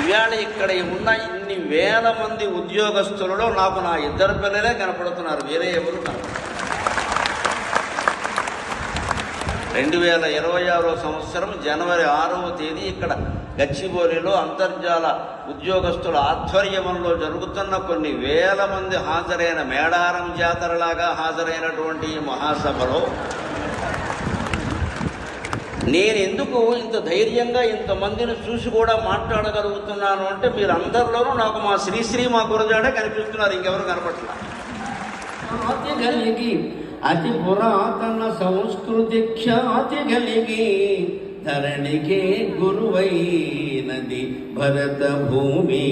ఇవాళ ఇక్కడ ఉన్న ఇన్ని వేల మంది ఉద్యోగస్తులలో నాకు నా ఇద్దరు పిల్లలే కనపడుతున్నారు, వేరే ఎవరు కనపడుతున్నారు. 2026 సంవత్సరం జనవరి 6వ తేదీ ఇక్కడ గచ్చిబౌలిలో అంతర్జాల ఉద్యోగస్తుల ఆధ్వర్యంలో జరుగుతున్న కొన్ని వేల మంది హాజరైన మేడారం జాతరలాగా హాజరైనటువంటి ఈ మహాసభలో నేను ఎందుకు ఇంత ధైర్యంగా ఇంతమందిని చూసి కూడా మాట్లాడగలుగుతున్నాను అంటే మీరందరిలోనూ నాకు మా శ్రీశ్రీ మా గురజాడే కనిపిస్తున్నారు, ఇంకెవరు కనపట్లా. అతి పురాతన సంస్కృతి ఖ్యాతి కలిగి ధరణికే గురువైనది భరత భూమి.